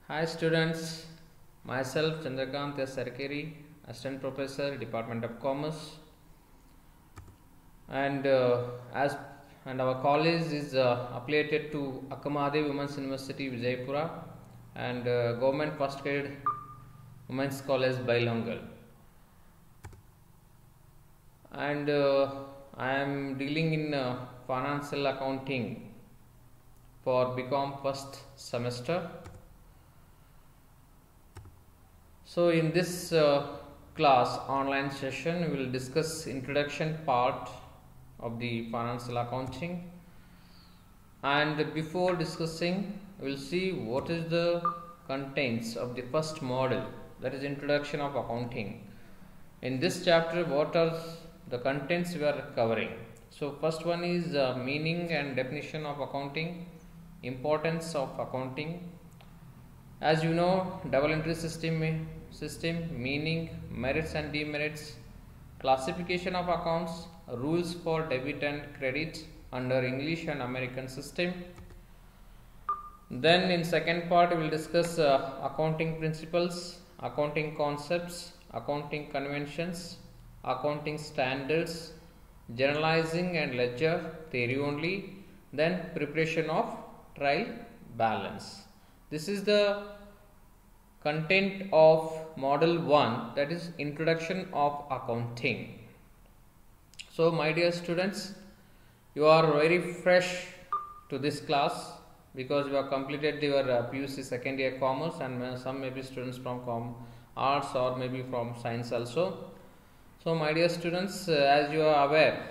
Hi students, myself Chandrakant S. Sarkeri, Assistant Professor, Department of Commerce, and our college is affiliated to Akamadevi Women's University, Vijaypura, and Government First Grade Women's College, Bailongal. And I am dealing in financial accounting for BCom first semester. So in this class online session we will discuss introduction part of the financial accounting, and before discussing we will see what is the contents of the first module, that is introduction of accounting. In this chapter what are the contents we are covering? So first one is meaning and definition of accounting, importance of accounting. As you know, double entry system, meaning, merits and demerits, classification of accounts, rules for debit and credit under English and American system. Then in second part we will discuss accounting principles, accounting concepts, accounting conventions, accounting standards, generalizing and ledger theory only, then preparation of trial balance. This is the content of model 1, that is introduction of accounting. So my dear students, you are very fresh to this class because you have completed your PUC second year commerce, and some may be students from arts or maybe from science also. So my dear students, as you are aware,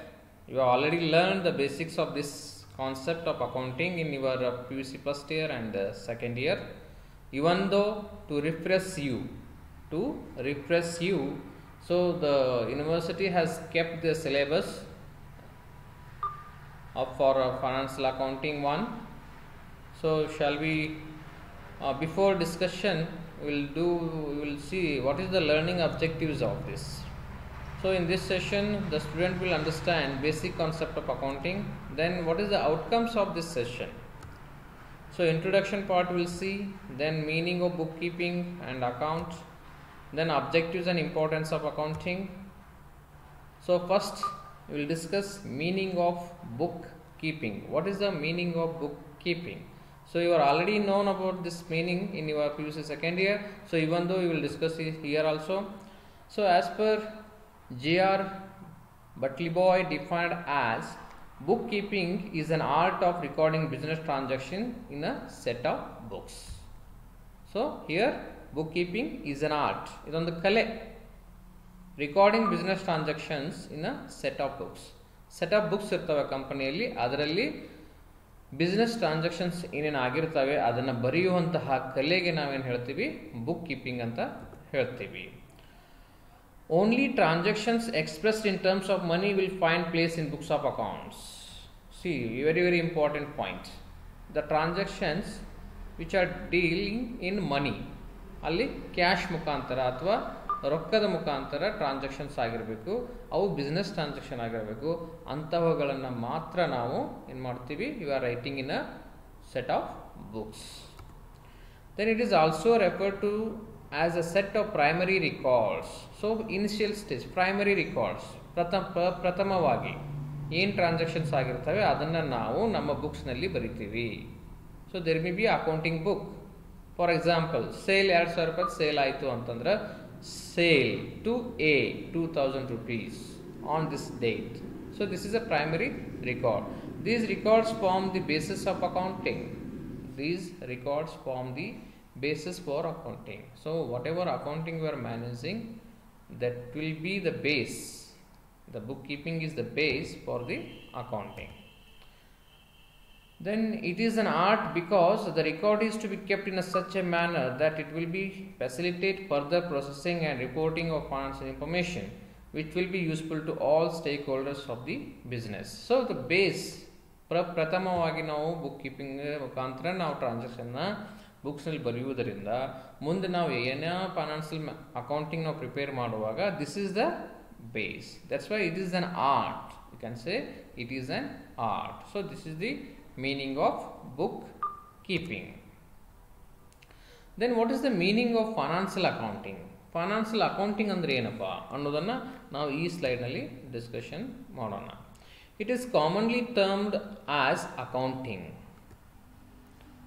you have already learned the basics of this concept of accounting in your PUC first year and second year. Even though to refresh you, so the university has kept the syllabus for financial accounting 1. So shall we before discussion we will see what is the learning objectives of this. So in this session the student will understand basic concept of accounting. Then what is the outcomes of this session? So introduction part we will see, then meaning of bookkeeping and accounts, then objectives and importance of accounting. So first we will discuss meaning of bookkeeping. What is the meaning of bookkeeping? So you are already known about this meaning in your PUC second year. So even though you will discuss it here also. So as per J.R. Butleboy defined as, bookkeeping is an art of recording business transaction in a set of books. So here bookkeeping is an art, idondu kale, recording business transactions in a set of books. Set of books irtave ಕಂಪನಿಯಲ್ಲಿ, ಅದರಲ್ಲಿ business transactions ಏನೇನು ಆಗಿರ್ತವೆ ಅದನ್ನು ಬರೆಯುವಂತಹ ಕಲೆಗೆ ನಾವೇನು ಹೇಳ್ತೀವಿ, book keeping ಅಂತ ಹೇಳ್ತೀವಿ. Only transactions expressed in terms of money will find place in books of accounts. See, very important point. The transactions which are dealing in money, ಅಲ್ಲಿ ಕ್ಯಾಶ್ ಮುಖಾಂತರ ಅಥವಾ ರೊಕ್ಕದ ಮುಖಾಂತರ ಟ್ರಾನ್ಸಾಕ್ಷನ್ಸ್ ಆಗಿರಬೇಕು, ಅವು ಬಿಸ್ನೆಸ್ ಟ್ರಾನ್ಸಾಕ್ಷನ್ ಆಗಿರಬೇಕು, ಅಂಥವುಗಳನ್ನು ಮಾತ್ರ ನಾವು ಏನು ಮಾಡ್ತೀವಿ, you are writing in a set of books. Then it is also referred to as a set of primary records. So initial stage primary records, ಪ್ರಥಮವಾಗಿ ಏನು ಟ್ರಾನ್ಸಾಕ್ಷನ್ಸ್ ಆಗಿರ್ತವೆ ಅದನ್ನು ನಾವು ನಮ್ಮ ಬುಕ್ಸ್ನಲ್ಲಿ ಬರಿತೀವಿ. So there may be accounting book. For example, sale 2,000 ರೂಪಾಯಿ sale ಆಯಿತು ಅಂತಂದ್ರೆ, sale to a 2,000 rupees on this date. So this is a primary record. These records form the basis of accounting. These records form the basis for accounting. So whatever accounting we are managing, that will be the base. The bookkeeping is the base for the accounting. Then it is an art because the record is to be kept in such a manner that it will be facilitate further processing and reporting of financial information, which will be useful to all stakeholders of the business. So the base, ಪ್ರಥಮವಾಗಿ ನಾವು book keeping ಮುಖಾಂತರ ನಾವು ಟ್ರಾನ್ಸಾಕ್ಷನ್ನ ಬುಕ್ಸ್ನಲ್ಲಿ ಬರೆಯುವುದರಿಂದ ಮುಂದೆ ನಾವು ಏನೇ financial accounting ನಾವು prepare ಮಾಡುವಾಗ this is the base. That's why it is an art. You can say it is an art. So this is the meaning of book keeping. Then what is the meaning of financial accounting? Financial accounting ಅಂದ್ರೆ ಏನಪ್ಪ ಅನ್ನೋದನ್ನು ನಾವು ಈ ಸ್ಲೈಡ್ನಲ್ಲಿ discussion ಮಾಡೋಣ. It is commonly termed as accounting.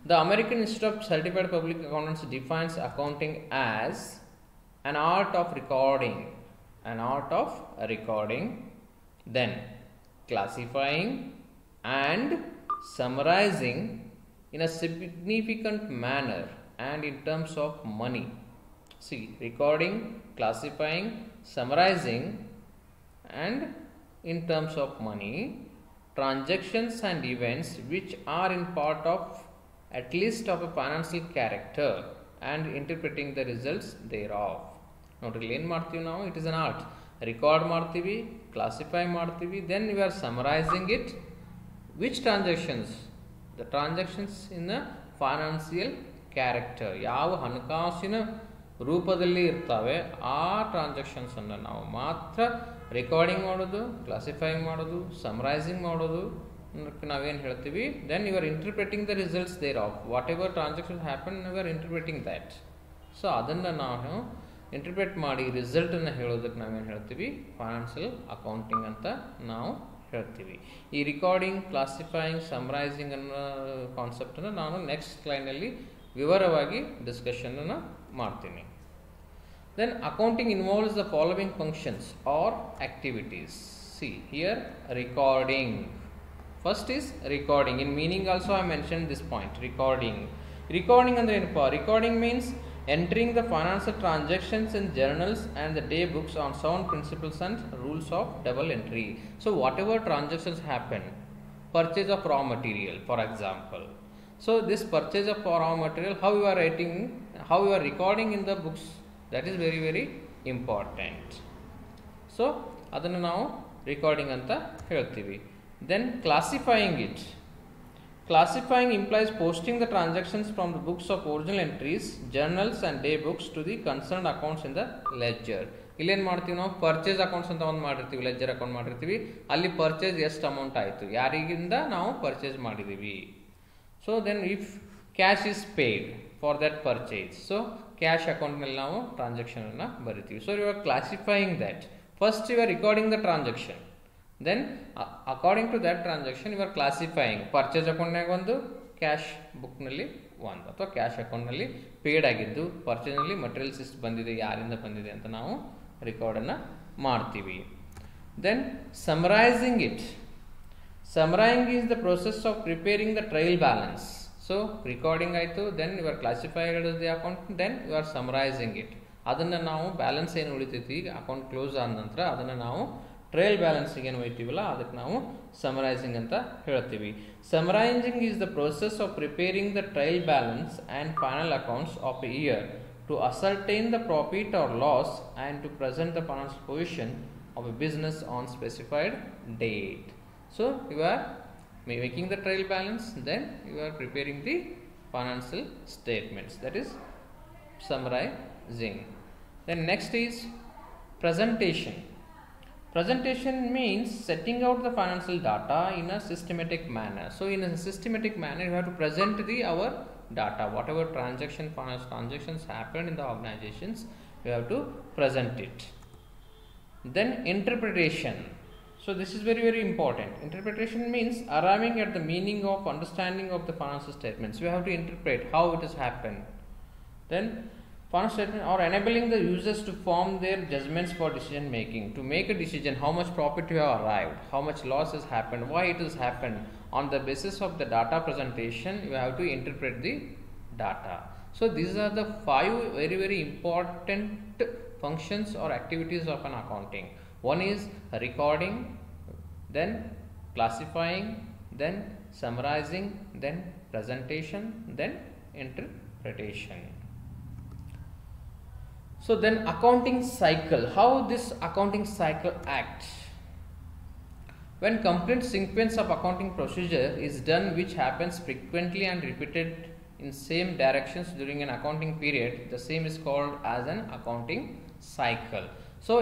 The American Institute of Certified Public Accountants defines accounting as an art of recording, then classifying and summarizing in a significant manner and in terms of money. See, recording, classifying, summarizing and in terms of money, transactions and events which are in part of at least of a financial character and interpreting the results thereof. ನೋಡ್ರಿ ಏನು ಮಾಡ್ತೀವಿ ನಾವು, it is an art. Record ಮಾಡ್ತೀವಿ, classify ಮಾಡ್ತೀವಿ, then you are summarising it. Which transactions? The transactions in the financial character, ಯಾವ ಹಣಕಾಸಿನ ರೂಪದಲ್ಲಿ ಇರ್ತವೆ ಆ ಟ್ರಾನ್ಸಾಕ್ಷನ್ಸನ್ನು ನಾವು ಮಾತ್ರ ರೆಕಾರ್ಡಿಂಗ್ ಮಾಡೋದು, ಕ್ಲಾಸಿಫೈಂಗ್ ಮಾಡೋದು, ಸಮರೈಸಿಂಗ್ ಮಾಡೋದು ನಾವೇನು ಹೇಳ್ತೀವಿ. Then you are interpreting the results thereof whatever transaction happen, you are interpreting that. So ಅದನ್ನು ನಾವು ಇಂಟರ್ಪ್ರೆಟ್ ಮಾಡಿ ರಿಸಲ್ಟನ್ನು ಹೇಳೋದಕ್ಕೆ ನಾವೇನು ಹೇಳ್ತೀವಿ, ಫೈನಾನ್ಷಿಯಲ್ ಅಕೌಂಟಿಂಗ್ ಅಂತ ನಾವು ಹೇಳ್ತೀವಿ. ಈ ರಿಕಾರ್ಡಿಂಗ್, ಕ್ಲಾಸಿಫೈಯಿಂಗ್, ಸಮರೈಸಿಂಗ್ ಅನ್ನೋ ಕಾನ್ಸೆಪ್ಟನ್ನು ನಾನು ನೆಕ್ಸ್ಟ್ ಸ್ಲೈಡ್ನಲ್ಲಿ ವಿವರವಾಗಿ ಡಿಸ್ಕಷನನ್ನು ಮಾಡ್ತೀನಿ. Then accounting involves the following functions or activities. See here, recording. First is recording. In meaning also I mentioned this point, recording. Recording andre enappa? Recording means entering the financial transactions in journals and the day books on sound principles and rules of double entry. So whatever transactions happen, purchase of raw material for example. So this purchase of raw material, how you are writing, how you are recording in the books, that is very very important. So ಅದನ್ನು ನಾವು recording ಅಂತ ಹೇಳ್ತೀವಿ. Then classifying it. Classifying implies posting the transactions from the books of original entries, journals and day books to the concerned accounts in the ledger. ಇಲ್ಲೇನು ಮಾಡ್ತೀವಿ ನಾವು, purchase accounts ಅಂತ ಒಂದು ಮಾಡಿರ್ತೀವಿ, ಲೆಡ್ಜರ್ ಅಕೌಂಟ್ ಮಾಡಿರ್ತೀವಿ. ಅಲ್ಲಿ ಪರ್ಚೇಸ್ ಎಷ್ಟು ಅಮೌಂಟ್ ಆಯಿತು, ಯಾರಿಗಿಂದ ನಾವು ಪರ್ಚೇಸ್ ಮಾಡಿದ್ದೀವಿ. So then if cash is paid for that purchase, so cash ಅಕೌಂಟ್ನಲ್ಲಿ ನಾವು ಟ್ರಾನ್ಸಾಕ್ಷನನ್ನು ಬರಿತೀವಿ. So you are classifying that. First you are recording the transaction, then according to that transaction you are classifying. Purchase ಅಕೌಂಟ್ನಾಗ ಒಂದು, cash ಬುಕ್ನಲ್ಲಿ ಒಂದು, ಅಥವಾ cash ಅಕೌಂಟ್ನಲ್ಲಿ ಪೇಯ್ಡ್ ಆಗಿದ್ದು, ಪರ್ಚೇಸ್ನಲ್ಲಿ ಮಟೀರಿಯಲ್ಸ್ ಇಷ್ಟು ಬಂದಿದೆ, ಯಾರಿಂದ ಬಂದಿದೆ ಅಂತ ನಾವು ರೆಕಾರ್ಡನ್ನು ಮಾಡ್ತೀವಿ. Then summarising it. Summarizing is the process of preparing the trial balance. So recording ಆಯಿತು, then you are classified as the account, then you are summarizing it. ಅದನ್ನು ನಾವು ಬ್ಯಾಲೆನ್ಸ್ ಏನು ಉಳಿತೈತಿ ಅಕೌಂಟ್ ಕ್ಲೋಸ್ ಆದ ನಂತರ ಅದನ್ನು ನಾವು ಟ್ರಯಲ್ ಬ್ಯಾಲೆನ್ಸಿಗೆ ಏನು ಹೋಯ್ತೀವಲ್ಲ ಅದಕ್ಕೆ ನಾವು ಸಮರೈಸಿಂಗ್ ಅಂತ ಹೇಳ್ತೀವಿ. Summarising is the process of preparing the trial balance and final accounts of a year to ascertain the profit or loss and to present the financial position of a business on specified date. So you are making the trial balance, then you are preparing the financial statements, that is summarizing. Then next is presentation. Presentation means setting out the financial data in a systematic manner. So in a systematic manner you have to present our data, whatever financial transactions happen in the organizations, you have to present it. Then interpretation. So this is very very important. Interpretation means arriving at the meaning of understanding of the financial statements. You have to interpret how it has happened. Then financial statement or enabling the users to form their judgments for decision making. To make a decision, how much profit you have arrived, how much loss has happened, why it has happened. On the basis of the data presentation, you have to interpret the data. So these are the 5 very very important functions or activities of an accounting. One is recording, then classifying, then summarizing, then presentation, then interpretation. So then accounting cycle, how this accounting cycle acts. When complete sequence of accounting procedure is done, which happens frequently and repeated in same directions during an accounting period, the same is called as an accounting cycle. So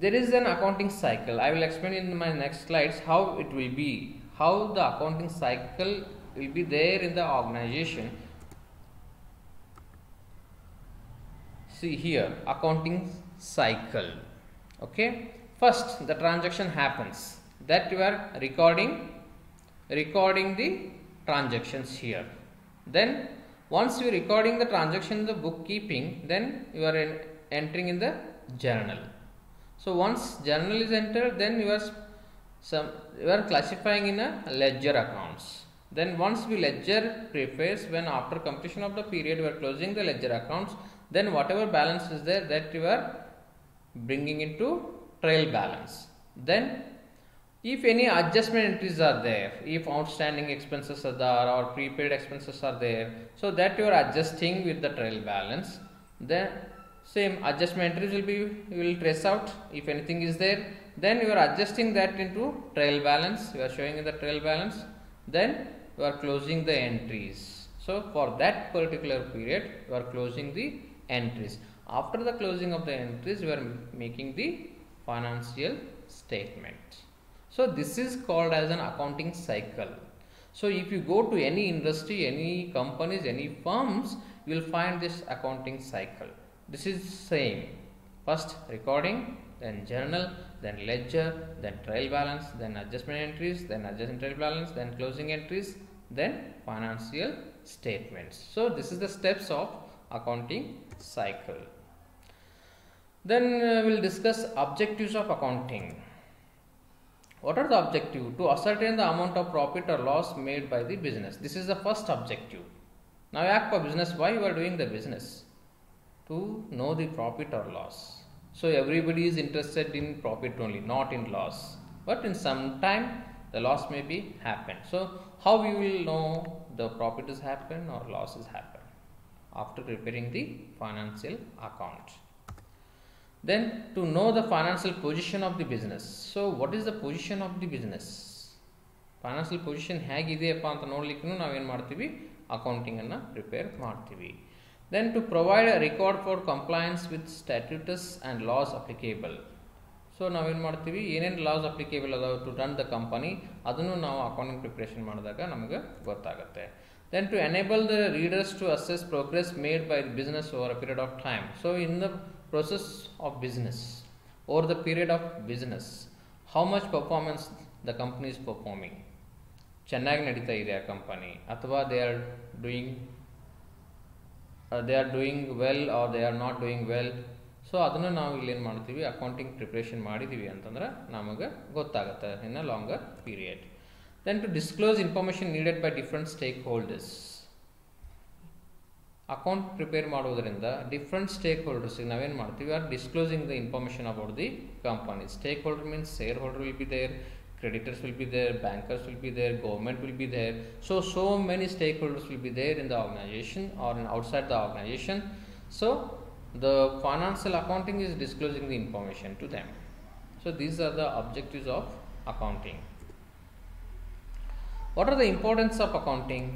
there is an accounting cycle. I will explain in my next slides how it will be, how the accounting cycle will be there in the organization. see here, accounting cycle. Okay, first the transaction happens, that you are recording the transactions here. Then once you are recording the transaction in the bookkeeping, then you are entering in the journal. So once journal is entered, then you are classifying in a ledger accounts. Then once we ledger preface, when after completion of the period we are closing the ledger accounts, then whatever balance is there, that you are bringing into trail balance. Then if any adjustment entries are there, if outstanding expenses are there or prepaid expenses are there, so that you are adjusting with the trail balance. Then same adjustment entries you will trace out if anything is there. Then you are adjusting that into trail balance, you are showing in the trail balance. Then you are closing the entries. So for that particular period you are closing the entries. After the closing of the entries, you are making the financial statement. So this is called as an accounting cycle. So if you go to any industry, any companies, any firms, you will find this accounting cycle. This is same. First recording, then journal, then ledger, then trail balance, then adjustment entries, then adjustment trail balance, then closing entries, then financial statements. So this is the steps of accounting cycle. Then we will discuss objectives of accounting. What are the objectives? To ascertain the amount of profit or loss made by the business. This is the first objective. Now act for business. Why you are doing the business? To know the profit or loss. So everybody is interested in profit only, not in loss. But in some time the loss may be happen. So how we will know the profit has happened or loss has happened? After preparing the financial account. Then to know the financial position of the business. So what is the position of the business? Financial position ಹೇಗಿದೆಯಪ್ಪ ಅಂತ ನೋಡಲಿಕ್ಕೂ ನಾವೇನು ಮಾಡ್ತೀವಿ, accounting ಅನ್ನು prepare ಮಾಡ್ತೀವಿ. Then to provide a record for compliance with statutes and laws applicable. So ನಾವೇನು ಮಾಡ್ತೀವಿ, ಏನೇನು loss applicable ಅದಾವೆ to run the company, ಅದನ್ನು ನಾವು ಅಕೌಂಟಿಂಗ್ ಪ್ರಿಪ್ರೇಷನ್ ಮಾಡಿದಾಗ ನಮಗೆ ಗೊತ್ತಾಗುತ್ತೆ. Then to enable the readers to assess progress made by the business over a period of time. So in the process of business, over the period of business, how much performance the company is performing. ಚೆನ್ನಾಗಿ ನಡೀತಾ ಇದೆ ಆ company, ಅಥವಾ they are doing well or they are not doing well. So ಅದನ್ನು ನಾವು ಇಲ್ಲೇನು ಮಾಡ್ತೀವಿ, accounting preparation ಮಾಡಿದ್ದೀವಿ ಅಂತಂದ್ರೆ ನಮಗೆ ಗೊತ್ತಾಗುತ್ತೆ in a longer period. Then to disclose information needed by different stakeholders. Account prepare ಮಾಡೋದ್ರಿಂದ ಡಿಫ್ರೆಂಟ್ ಸ್ಟೇಕ್ ಹೋಲ್ಡರ್ಸ್ಗೆ ನಾವೇನು ಮಾಡ್ತೀವಿ, are disclosing the information about the company. Stakeholder means shareholder will be there, creditors will be there, bankers will be there, government will be there. So many stakeholders will be there in the organization or outside the organization. So the financial accounting is disclosing the information to them. So these are the objectives of accounting. What are the importance of accounting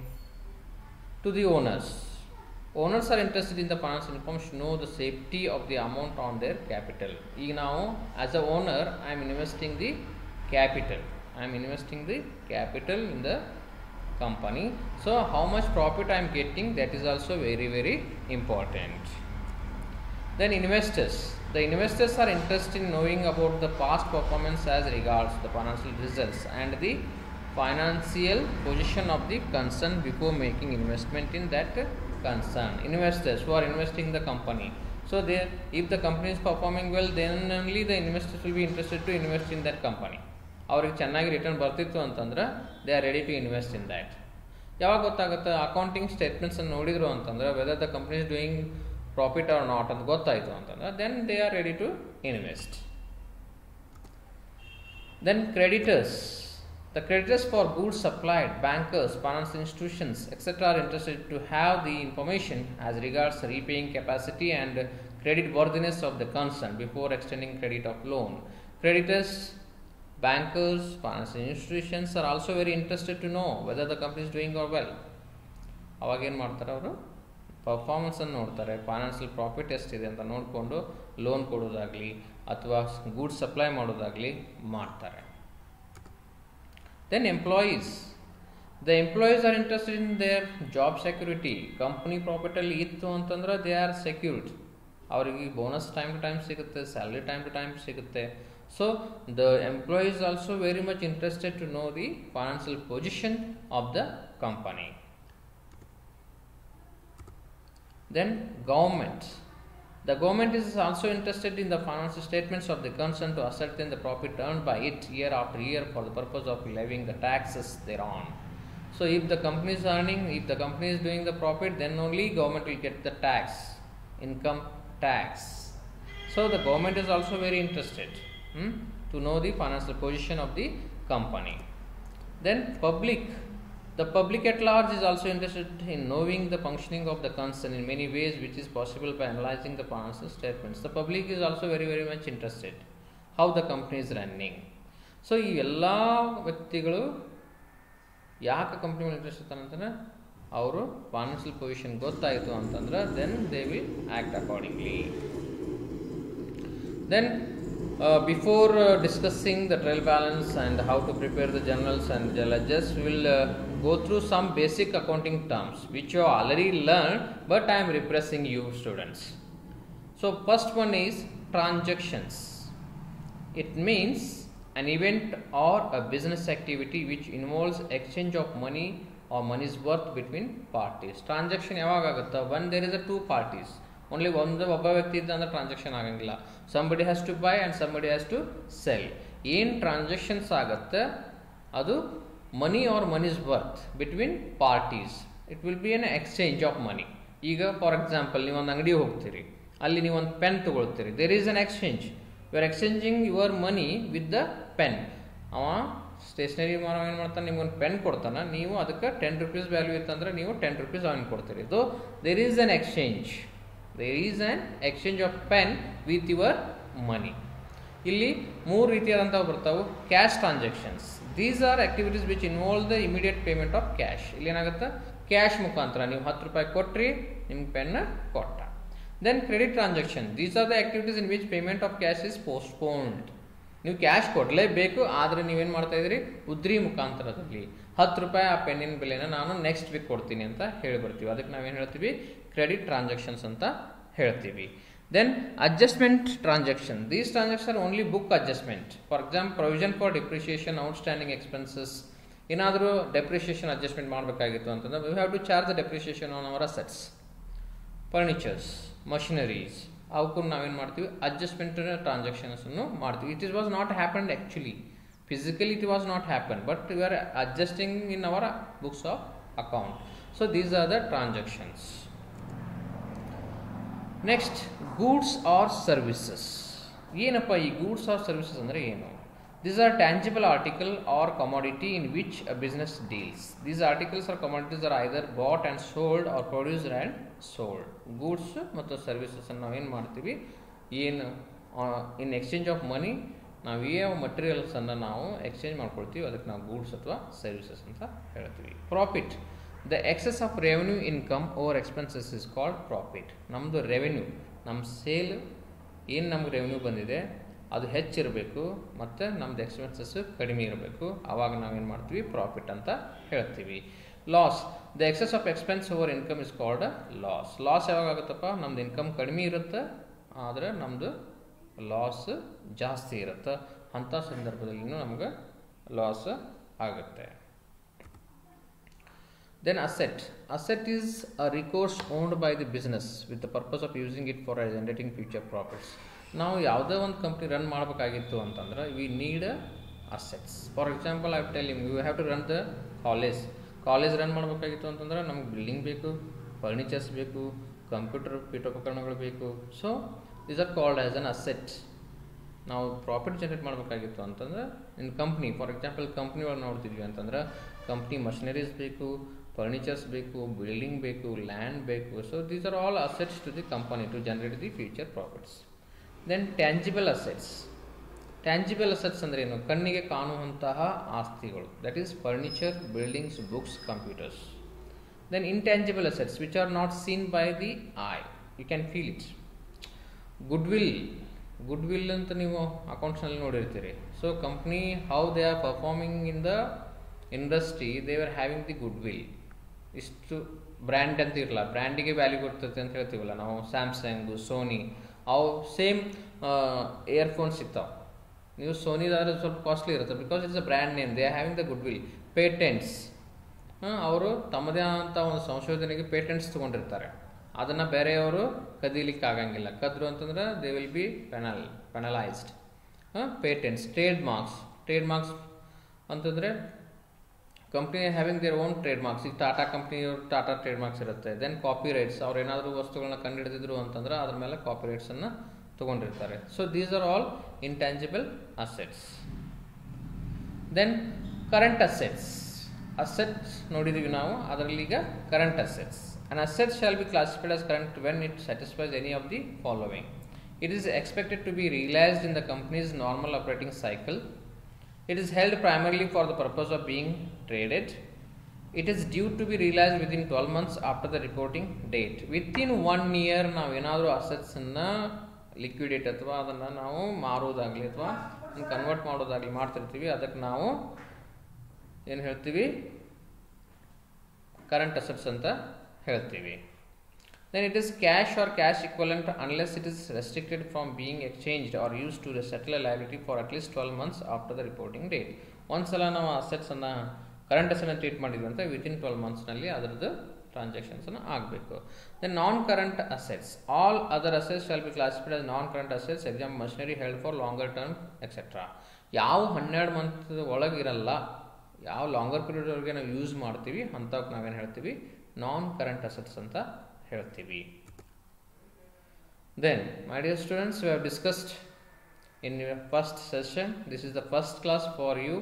to the owners? Owners are interested in the financial information to know the safety of the amount on their capital. Now as a owner I am investing the capital. I am investing the capital in the company. So how much profit I am getting, that is also very important. Then investors. The investors are interested in knowing about the past performance as regards the financial results and the financial position of the concern before making investment in that concern. Investors who are investing in the company. So if the company is performing well, then only the investors will be interested to invest in that company. ಅವ್ರಿಗೆ ಚೆನ್ನಾಗಿ return ಬರ್ತಿತ್ತು ಅಂತಂದ್ರೆ they are ready to invest in that. ಯಾವಾಗ ಗೊತ್ತಾಗುತ್ತೆ, accounting ಸ್ಟೇಟ್ಮೆಂಟ್ಸನ್ನು ನೋಡಿದ್ರು ಅಂತಂದ್ರೆ whether the company is doing profit or not ಅಂತ ಗೊತ್ತಾಯಿತು ಅಂತಂದ್ರೆ then they are ready to invest. Then creditors. The creditors for goods supplied, bankers, financial institutions, etc. are interested to have the information as regards repaying capacity and credit worthiness of the concern before extending credit of loan. Creditors, bankers, financial institutions are also very interested to know whether the company is doing or well. ಅವಾಗ ಏನು ಮಾಡ್ತಾರೆ, ಅವರು ಪರ್ಫಾರ್ಮೆನ್ಸನ್ನು ನೋಡ್ತಾರೆ, financial profit ಎಷ್ಟಿದೆ ಅಂತ ನೋಡಿಕೊಂಡು loan ಕೊಡೋದಾಗಲಿ ಅಥವಾ goods supply ಮಾಡೋದಾಗಲಿ ಮಾಡ್ತಾರೆ. Then employees. The employees are interested in their job security. Company ಪ್ರಾಫಿಟಲ್ಲಿ ಇತ್ತು ಅಂತಂದ್ರೆ ದೇ ಆರ್ ಸೆಕ್ಯೂರ್ಡ್. ಅವರಿಗೆ ಬೋನಸ್ ಟೈಮ್ ಟು ಟೈಮ್ ಸಿಗುತ್ತೆ, ಸ್ಯಾಲ್ರಿ ಟೈಮ್ ಟು ಟೈಮ್ ಸಿಗುತ್ತೆ. So the employee is also very much interested to know the financial position of the company. Then government. The government is also interested in the financial statements of the concern to ascertain the profit earned by it year after year for the purpose of levying the taxes thereon. So if the company is earning, if the company is doing the profit, then only government will get the tax, income tax. So the government is also very interested to know the financial position of the company. Then public. The public at large is also interested in knowing the functioning of the concern in many ways, which is possible by analyzing the financial statements. The public is also very much interested how the company is running. So ಈ ಎಲ್ಲ ವ್ಯಕ್ತಿಗಳು ಯಾಕೆ company ಮೇಲೆ interest ಇರ್ತಾರೆ ಅಂತಂದರೆ ಅವರು financial position ಗೊತ್ತಾಯಿತು ಅಂತಂದ್ರೆ then they will act accordingly. Then before discussing the trial balance and how to prepare the journals and ledgers, we will go through some basic accounting terms which you have already learned, but I am refreshing you students. So first one is transactions. It means an event or a business activity which involves exchange of money or money's worth between parties. Transaction ಯಾವಾಗ ಆಗುತ್ತೆ? when there is a two parties, only ಒಬ್ಬ ವ್ಯಕ್ತಿ ಇದ್ದ ಅಂದರೆ transaction ಆಗಂಗಿಲ್ಲ. Somebody has to buy and somebody has to sell. ಏನು transactions ಆಗುತ್ತೆ ಅದು money or money's worth between parties. It will be an exchange of money. ಈಗ for example ನೀವೊಂದು ಅಂಗಡಿಗೆ ಹೋಗ್ತೀರಿ, ಅಲ್ಲಿ ನೀವೊಂದು ಪೆನ್ ತೊಗೊಳ್ತೀರಿ, there is an exchange. You are exchanging your money with the pen. ಅವ ಸ್ಟೇಷನರಿ ಮಾರೋ ಏನು ಮಾಡ್ತಾನೆ, ನಿಮ್ಗೊಂದು ಪೆನ್ ಕೊಡ್ತಾನೆ, ನೀವು ಅದಕ್ಕೆ 10 rupees ವ್ಯಾಲ್ಯೂ ಇತ್ತಂದ್ರೆ ನೀವು 10 rupees ಅವನಿಗೆ ಕೊಡ್ತೀರಿ. So there is an exchange. There is an exchange of pen with your money. ಇಲ್ಲಿ 3 ರೀತಿಯಾದಂಥವು ಬರ್ತಾವೆ. Cash transactions. These are activities which involve the immediate payment of cash. ಇಲ್ಲಿ ಏನಾಗುತ್ತೆ, ಕ್ಯಾಶ್ ಮುಖಾಂತರ ನೀವು 10 ರೂಪಾಯಿ ಕೊಟ್ರಿ, ನಿಮ್ಗೆ ಪೆನ್ ಕೊಟ್ಟ. Then credit transaction. These are the activities in which payment of cash is postponed. ನೀವು ಕ್ಯಾಶ್ ಕೊಡಲೇಬೇಕು, ಆದರೆ ನೀವೇನು ಮಾಡ್ತಾ ಇದ್ರಿ, ಉದ್ರಿ ಮುಖಾಂತರದಲ್ಲಿ 10 ರೂಪಾಯಿ ಆ ಪೆನ್ನಿನ ಬೆಲೆನ ನಾನು ನೆಕ್ಸ್ಟ್ ವೀಕ್ ಕೊಡ್ತೀನಿ ಅಂತ ಹೇಳಿ ಬರ್ತೀವಿ. ಅದಕ್ಕೆ ನಾವೇನು ಹೇಳ್ತೀವಿ, ಕ್ರೆಡಿಟ್ ಟ್ರಾನ್ಸಾಕ್ಷನ್ಸ್ ಅಂತ ಹೇಳ್ತೀವಿ. Then adjustment transaction. These transaction only book adjustment. For example provision for depreciation, outstanding expenses. ಏನಾದರೂ ಡೆಪ್ರಿಷಿಯೇಷನ್ ಅಡ್ಜಸ್ಟ್ಮೆಂಟ್ ಮಾಡಬೇಕಾಗಿತ್ತು ಅಂತಂದ್ರೆ we have to charge the depreciation on our assets, furnitures, machineries. ಅವಕ್ಕೂ ನಾವೇನು ಮಾಡ್ತೀವಿ, ಅಡ್ಜಸ್ಟ್ಮೆಂಟ್ ಟ್ರಾನ್ಸಾಕ್ಷನ್ಸನ್ನು ಮಾಡ್ತೀವಿ. It was not happened actually. Physically it was not happened, but we are adjusting in our books of account. So these are the transactions. Next, goods or services. ಏನಪ್ಪ ಈ goods or services ಅಂದರೆ ಏನು? These are tangible article or commodity in which a business deals. These articles or commodities are either bought and sold or produced and sold. Goods ಮತ್ತು services ಅನ್ನು ನಾವೇನು ಮಾಡ್ತೀವಿ, ಏನು in exchange of ಮನಿ ನಾವು ಯಾವ ಮಟೀರಿಯಲ್ಸನ್ನು ನಾವು ಎಕ್ಸ್ಚೇಂಜ್ ಮಾಡ್ಕೊಳ್ತೀವಿ ಅದಕ್ಕೆ ನಾವು ಗೂಡ್ಸ್ ಅಥವಾ ಸರ್ವಿಸಸ್ ಅಂತ ಹೇಳ್ತೀವಿ. Profit. The excess of revenue income over expenses is called profit. ನಮ್ಮದು ರೆವೆನ್ಯೂ, ನಮ್ಮ ಸೇಲ್ ಏನು ನಮ್ಗೆ ರೆವೆನ್ಯೂ ಬಂದಿದೆ ಅದು ಹೆಚ್ಚಿರಬೇಕು ಮತ್ತು ನಮ್ಮದು ಎಕ್ಸ್ಪೆನ್ಸಸ್ಸು ಕಡಿಮೆ ಇರಬೇಕು, ಆವಾಗ ನಾವೇನು ಮಾಡ್ತೀವಿ, ಪ್ರಾಫಿಟ್ ಅಂತ ಹೇಳ್ತೀವಿ. Loss. The excess of expense over income is called loss. Loss ಯಾವಾಗ ಆಗುತ್ತಪ್ಪ, ನಮ್ಮದು ಇನ್ಕಮ್ ಕಡಿಮೆ ಇರುತ್ತೆ ಆದರೆ ನಮ್ಮದು ಲಾಸ್ ಜಾಸ್ತಿ ಇರುತ್ತೆ. ಅಂಥ ಸಂದರ್ಭದಲ್ಲಿನೂ ನಮಗೆ ಲಾಸ್ ಆಗುತ್ತೆ. Then asset. Asset is a resource owned by the business with the purpose of using it for generating future profits. ನಾವು ಯಾವುದೇ ಒಂದು ಕಂಪ್ನಿ ರನ್ ಮಾಡಬೇಕಾಗಿತ್ತು ಅಂತಂದ್ರೆ we need assets. For example I tell you have to run the college run ಮಾಡಬೇಕಾಗಿತ್ತು ಅಂತಂದ್ರೆ ನಮ್ಗೆ building ಬೇಕು, furnitures ಬೇಕು, ಕಂಪ್ಯೂಟರ್ ಪೀಠೋಪಕರಣಗಳು ಬೇಕು. So these are called as an asset. ನಾವು ಪ್ರಾಫಿಟ್ ಜನರೇಟ್ ಮಾಡಬೇಕಾಗಿತ್ತು ಅಂತಂದ್ರೆ in company, for example company ಒಳಗೆ ನೋಡ್ತಿದ್ವಿ ಅಂತಂದ್ರೆ ಕಂಪ್ನಿ ಮಷಿನರೀಸ್ ಬೇಕು, ಫರ್ನಿಚರ್ಸ್ ಬೇಕು, ಬಿಲ್ಡಿಂಗ್ ಬೇಕು, ಲ್ಯಾಂಡ್ ಬೇಕು. So these are all assets to the company to generate the future profits. Then tangible assets. Tangible assets ಅಂದರೆ ಏನು, ಕಣ್ಣಿಗೆ ಕಾಣುವಂತಹ ಆಸ್ತಿಗಳು, that is furniture, buildings, books, computers. Then intangible assets which are not seen by the eye, you can feel it. Goodwill ಅಂತ ನೀವು ಅಕೌಂಟ್ಸ್ನಲ್ಲಿ ನೋಡಿರ್ತೀರಿ. So company how they are performing in the industry, they are having the goodwill. ಇಷ್ಟು brand ಅಂತ ಇರಲ್ಲ, ಬ್ರ್ಯಾಂಡಿಗೆ value ಕೊಡ್ತೈತೆ ಅಂತ ಹೇಳ್ತೀವಲ್ಲ ನಾವು. ಸ್ಯಾಮ್ಸಂಗು, ಸೋನಿ, ಅವು ಸೇಮ್ ಇಯರ್ಫೋನ್ಸ್ ಸಿಗ್ತಾವೆ. ನೀವು ಸೋನಿದಾದ್ರೆ ಸ್ವಲ್ಪ ಕಾಸ್ಟ್ಲಿ ಇರುತ್ತೆ, because it's a brand name, they are having the goodwill. Patents, ಅವರು ತಮ್ಮದೇ ಆದಂಥ ಒಂದು ಸಂಶೋಧನೆಗೆ ಪೇಟೆಂಟ್ಸ್ ತೊಗೊಂಡಿರ್ತಾರೆ, ಅದನ್ನು ಬೇರೆಯವರು ಕದೀಲಿಕ್ಕೆ ಆಗಂಗಿಲ್ಲ. ಕದ್ರು ಅಂತಂದ್ರೆ they will be penalised. Patents. Trademarks ಅಂತಂದರೆ company having their own trademarks. ಈಗ ಟಾಟಾ ಕಂಪ್ನಿಯವ್ರು ಟಾಟಾ ಟ್ರೇಡ್ ಮಾರ್ಕ್ಸ್ ಇರುತ್ತೆ. ದೆನ್ ಕಾಪಿ ರೈಟ್ಸ್, ಅವ್ರು ಏನಾದರೂ ವಸ್ತುಗಳನ್ನ ಕಂಡುಹಿಡಿದಿದ್ರು ಅಂತಂದ್ರೆ ಅದ್ರ ಮೇಲೆ ಕಾಪಿ ರೈಟ್ಸನ್ನು ತೊಗೊಂಡಿರ್ತಾರೆ. So these are all intangible assets. Then current assets ನೋಡಿದ್ದೀವಿ ನಾವು, ಅದರಲ್ಲಿ ಈಗ current assets. An asset shall be classified as current when it satisfies any of the following. It is expected to be realized in the company's normal operating cycle. It is held primarily for the purpose of being traded. It is due to be realized within 12 months after the reporting date. Within 1 year ನಾವು ಏನಾದರೂ ಅಸೆಟ್ಸನ್ನು liquidate ಅಥವಾ ಅದನ್ನು ನಾವು ಮಾರೋದಾಗಲಿ ಅಥವಾ convert ಮಾಡೋದಾಗಲಿ ಮಾಡ್ತಿರ್ತೀವಿ, ಅದಕ್ಕೆ ನಾವು ಏನು ಹೇಳ್ತೀವಿ? ಕರೆಂಟ್ ಅಸೆಟ್ಸ್ ಅಂತ ಹೇಳ್ತೀವಿ. Then it is cash or cash equivalent unless it is restricted from being exchanged or used to settle a liability for at least 12 months after the reporting date. ಒಂದ್ಸಲ ನಾವು ಅಸೆಟ್ಸನ್ನು ಕರೆಂಟ್ ಅಸೆಟ್ನ ಟ್ರೀಟ್ ಮಾಡಿದ್ವಿ ಅಂತ within 12 ಮಂತ್ಸ್ನಲ್ಲಿ ಅದರದ್ದು ಟ್ರಾನ್ಸಾಕ್ಷನ್ಸನ್ನು ಆಗಬೇಕು. Then non current assets. All other assets shall be classified as non current assets. Example machinery held for longer term etcetera. ಯಾವ 12 month ಒಳಗಿರಲ್ಲ, ಯಾವ longer ಪೀರಿಯಡ್ವರೆಗೆ ನಾವು ಯೂಸ್ ಮಾಡ್ತೀವಿ ಅಂಥವಕ್ಕೆ ನಾವೇನು ಹೇಳ್ತೀವಿ? ನಾನ್ ಕರೆಂಟ್ ಅಸೆಟ್ಸ್ ಅಂತ ಹೇಳ್ತೀವಿ. Then my dear students, we have discussed in your first session. This is the first class for you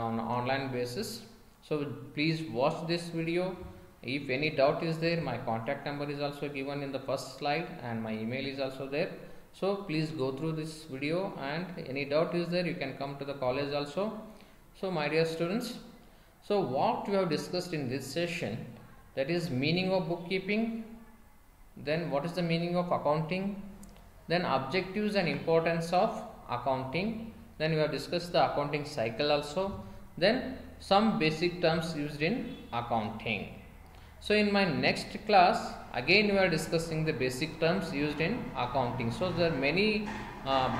on online basis, so please watch this video. If any doubt is there, my contact number is also given in the first slide and my email is also there. So please go through this video, and any doubt is there, you can come to the college also. So my dear students, so what we have discussed in this session, that is meaning of bookkeeping, then what is the meaning of accounting, then objectives and importance of accounting, then we have discussed the accounting cycle also, then some basic terms used in accounting. So in my next class again we are discussing the basic terms used in accounting. So there are many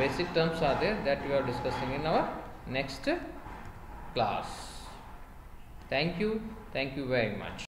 basic terms are there that we are discussing in our next class. Thank you very much.